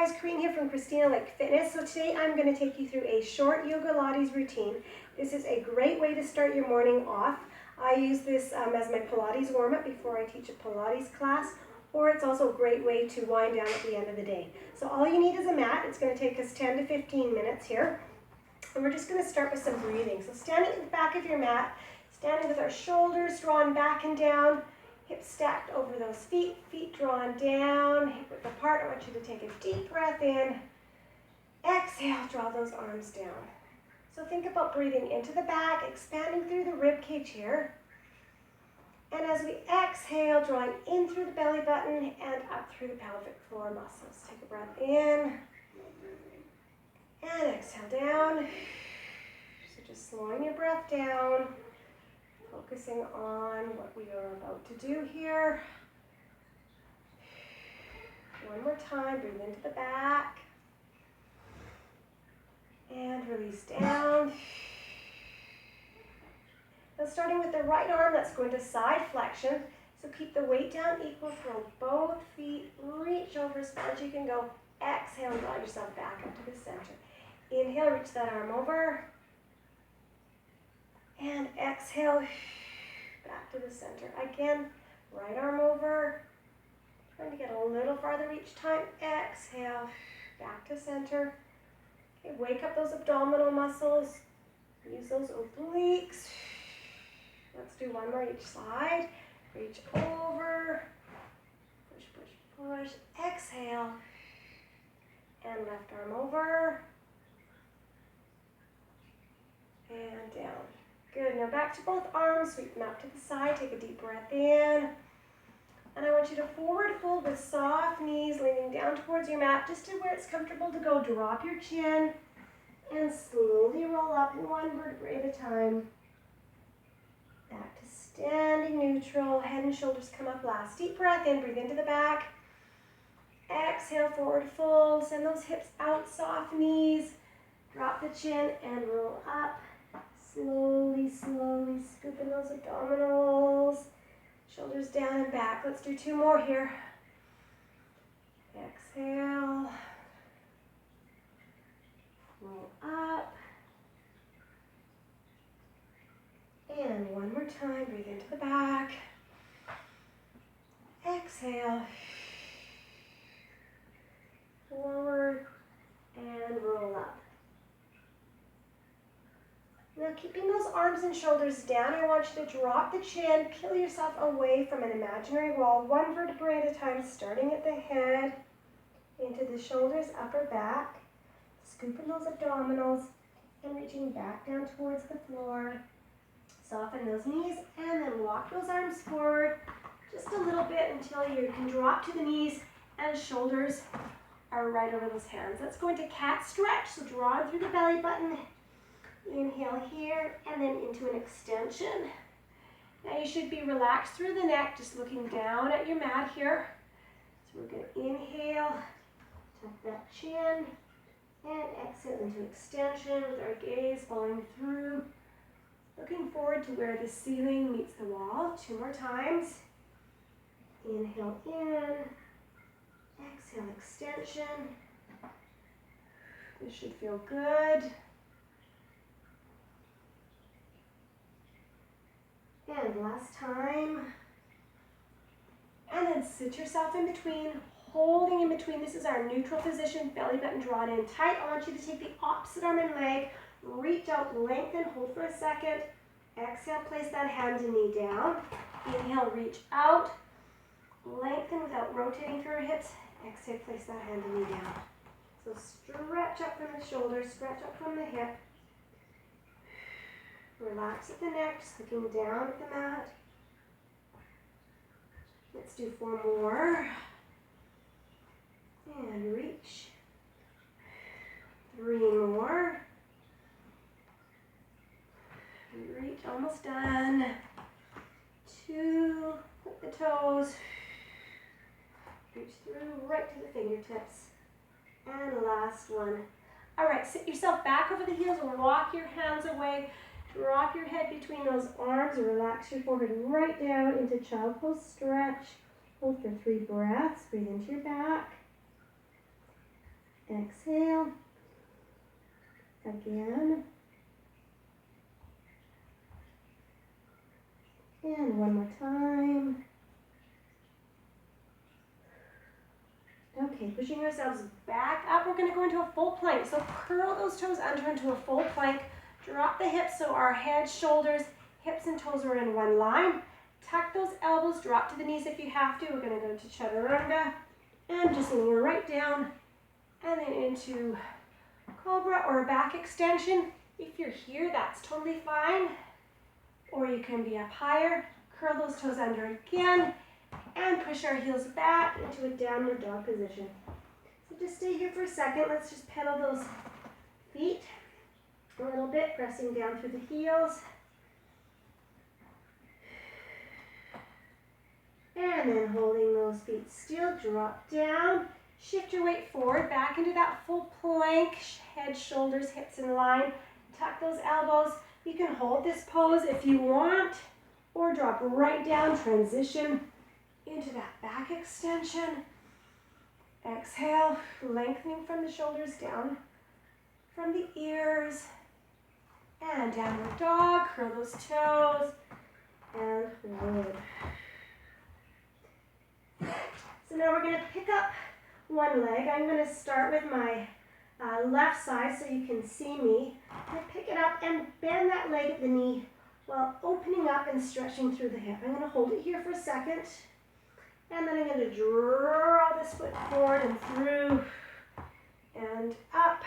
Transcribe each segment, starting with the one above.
guys, Corinne here from Christina Lake Fitness. So today I'm going to take you through a short yoga Pilates routine. This is a great way to start your morning off. I use this as my Pilates warm-up before I teach a Pilates class, or it's also a great way to wind down at the end of the day. So all you need is a mat. It's going to take us 10 to 15 minutes here. And we're just going to start with some breathing. So standing at the back of your mat, standing with our shoulders drawn back and down, hips stacked over those feet, feet drawn down, hip width apart. I want you to take a deep breath in. Exhale, draw those arms down. So think about breathing into the back, expanding through the rib cage here. And as we exhale, drawing in through the belly button and up through the pelvic floor muscles. Take a breath in and exhale down. So just slowing your breath down. Focusing on what we are about to do here. One more time, breathe into the back. And release down. Now starting with the right arm, that's going to side flexion. So keep the weight down equal, throw both feet, reach over as far as you can go. Exhale and draw yourself back up to the center. Inhale, reach that arm over. And exhale, back to the center. Again, right arm over. Trying to get a little farther each time. Exhale, back to center. Okay, wake up those abdominal muscles. Use those obliques. Let's do one more each side. Reach over. Push, push, push. Exhale. And left arm over. And down. Good, now back to both arms, sweep them out to the side, take a deep breath in. And I want you to forward fold with soft knees, leaning down towards your mat, just to where it's comfortable to go. Drop your chin and slowly roll up in one vertebrae at a time. Back to standing neutral, head and shoulders come up last. Deep breath in, breathe into the back. Exhale, forward fold, send those hips out, soft knees. Drop the chin and roll up. Slowly, slowly scooping those abdominals, shoulders down and back. Let's do two more here. Exhale, roll up, and one more time, breathe into the back. Exhale, forward, and roll up. Now keeping those arms and shoulders down, I want you to drop the chin, peel yourself away from an imaginary wall, one vertebrae at a time, starting at the head, into the shoulders, upper back, scooping those abdominals, and reaching back down towards the floor. Soften those knees, and then walk those arms forward just a little bit until you can drop to the knees and shoulders are right over those hands. Let's go into cat stretch, so draw through the belly button. Inhale here, and then into an extension. Now you should be relaxed through the neck, just looking down at your mat here. So we're going to inhale, tuck that chin, and exhale into extension with our gaze following through. Looking forward to where the ceiling meets the wall. Two more times. Inhale in, exhale extension. This should feel good. And last time. And then sit yourself in between, holding in between. This is our neutral position, belly button drawn in tight. I want you to take the opposite arm and leg, reach out, lengthen, hold for a second. Exhale, place that hand and knee down. Inhale, reach out, lengthen without rotating through your hips. Exhale, place that hand and knee down. So stretch up from the shoulders, stretch up from the hip. Relax at the neck, just looking down at the mat. Let's do four more. And reach. Three more. Reach, almost done. Two, put the toes. Reach through right to the fingertips. And last one. All right, sit yourself back over the heels and walk your hands away. Drop your head between those arms, relax your forehead right down into child pose stretch. Hold for 3 breaths, breathe into your back. Exhale. Again. And one more time. Okay, pushing yourselves back up. We're going to go into a full plank. So curl those toes under into a full plank. Drop the hips so our head, shoulders, hips, and toes are in one line. Tuck those elbows, drop to the knees if you have to. We're going to go to chaturanga. And just lower right down. And then into cobra or back extension. If you're here, that's totally fine. Or you can be up higher. Curl those toes under again. And push our heels back into a downward dog position. So just stay here for a second. Let's just pedal those feet a little bit, pressing down through the heels. And then holding those feet still, drop down. Shift your weight forward, back into that full plank. Head, shoulders, hips in line. Tuck those elbows. You can hold this pose if you want, or drop right down, transition into that back extension. Exhale, lengthening from the shoulders down from the ears. And downward dog, curl those toes, and forward. So now we're going to pick up one leg. I'm going to start with my left side so you can see me. I'm going to pick it up and bend that leg at the knee while opening up and stretching through the hip. I'm going to hold it here for a second. And then I'm going to draw this foot forward and through and up.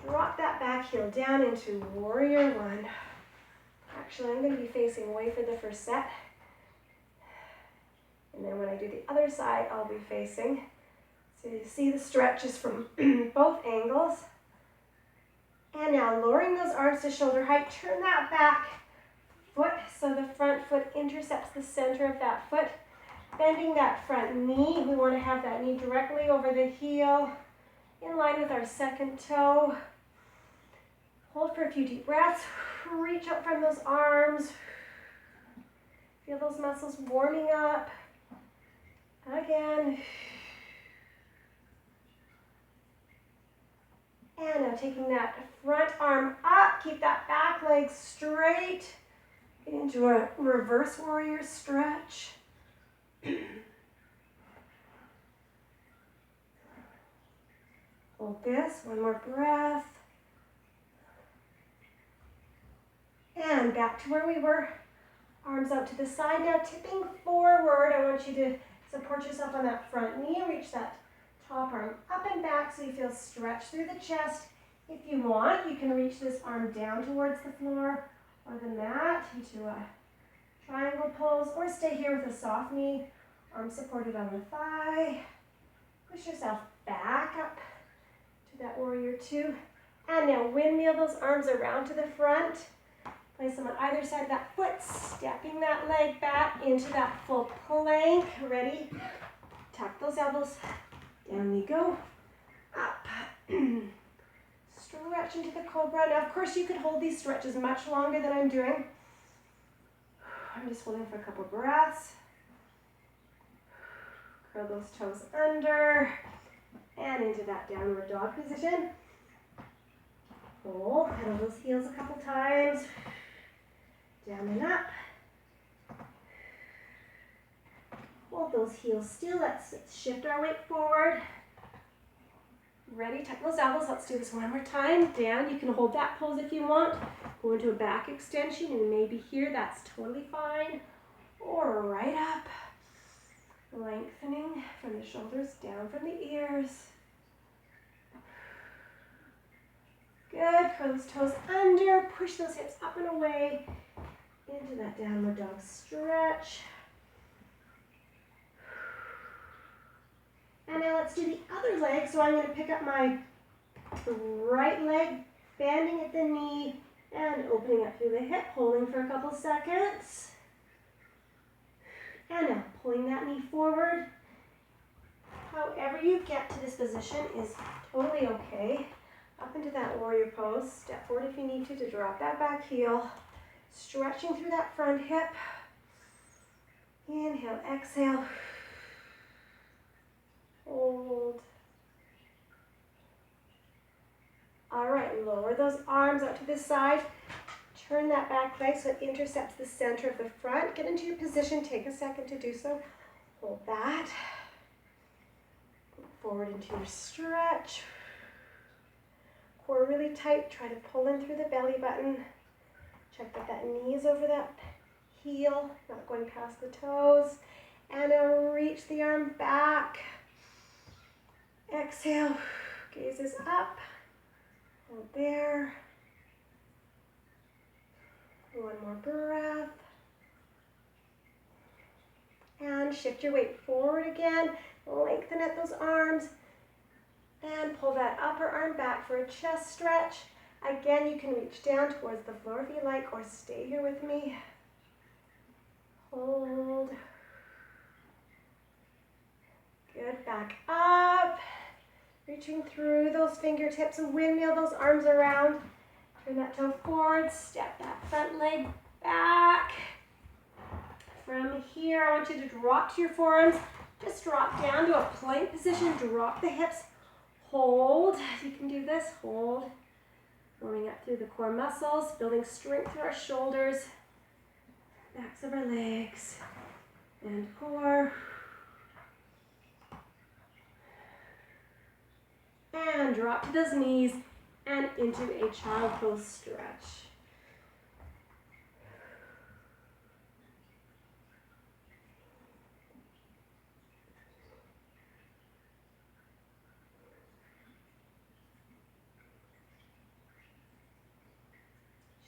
Drop that back heel down into warrior one. Actually, I'm going to be facing away for the first set. And then when I do the other side, I'll be facing. So you see the stretches from both angles. And now lowering those arms to shoulder height, turn that back foot so the front foot intercepts the center of that foot. Bending that front knee, we want to have that knee directly over the heel, in line with our second toe. Hold for a few deep breaths. Reach up from those arms. Feel those muscles warming up. Again. And now taking that front arm up, keep that back leg straight. Get into a reverse warrior stretch. Hold this, one more breath. And back to where we were. Arms out to the side now, tipping forward. I want you to support yourself on that front knee. Reach that top arm up and back so you feel stretched through the chest. If you want, you can reach this arm down towards the floor or the mat into a triangle pose, or stay here with a soft knee, arm supported on the thigh. Push yourself back up to that warrior two. And now windmill those arms around to the front. Place them on either side of that foot, stepping that leg back into that full plank. Ready? Tuck those elbows. Down we go. Up. Stretch into the cobra. Now, of course, you could hold these stretches much longer than I'm doing. I'm just holding for a couple breaths. Curl those toes under and into that downward dog position. Hold, pedal those heels a couple times. Down and up. Hold those heels still. Let's shift our weight forward. Ready? Tuck those elbows. Let's do this one more time. Down. You can hold that pose if you want. Go into a back extension and maybe here. That's totally fine. Or right up. Lengthening from the shoulders, down from the ears. Good. Curl those toes under. Push those hips up and away into that downward dog stretch. And now let's do the other leg. So I'm going to pick up my right leg, bending at the knee and opening up through the hip, holding for a couple seconds. And now pulling that knee forward. However you get to this position is totally okay. Up into that warrior pose. Step forward if you need to drop that back heel. Stretching through that front hip. Inhale, exhale. Hold. those arms out to the side. Turn that back leg so it intercepts the center of the front. Get into your position. Take a second to do so. Hold that. Go forward into your stretch. Core really tight. Try to pull in through the belly button. Check that knee is over that heel, not going past the toes. And now reach the arm back. Exhale. Gaze is up. Hold there. One more breath. And shift your weight forward again. Lengthen at those arms. And pull that upper arm back for a chest stretch. Again, you can reach down towards the floor if you like, or stay here with me. Hold. Good, back up. Reaching through those fingertips and windmill those arms around. Turn that toe forward, step that front leg back. From here, I want you to drop to your forearms. Just drop down to a plank position, drop the hips. Hold, you can do this, hold. Warming up through the core muscles, building strength through our shoulders, backs of our legs, and core. And drop to those knees and into a child pose stretch.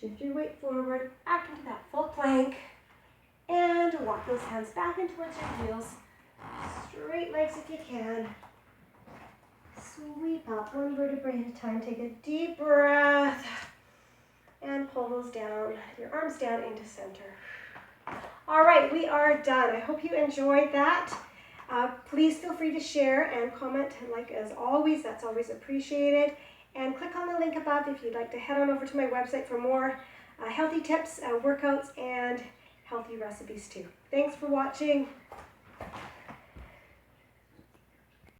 Shift your weight forward, back into that full plank, and walk those hands back in towards your heels. Straight legs if you can. Sweep up one vertebrae at a time. Take a deep breath and pull those down, your arms down into center. All right, we are done. I hope you enjoyed that. Please feel free to share and comment, like as always, that's always appreciated. And click on the link above if you'd like to head on over to my website for more healthy tips, workouts, and healthy recipes too. Thanks for watching.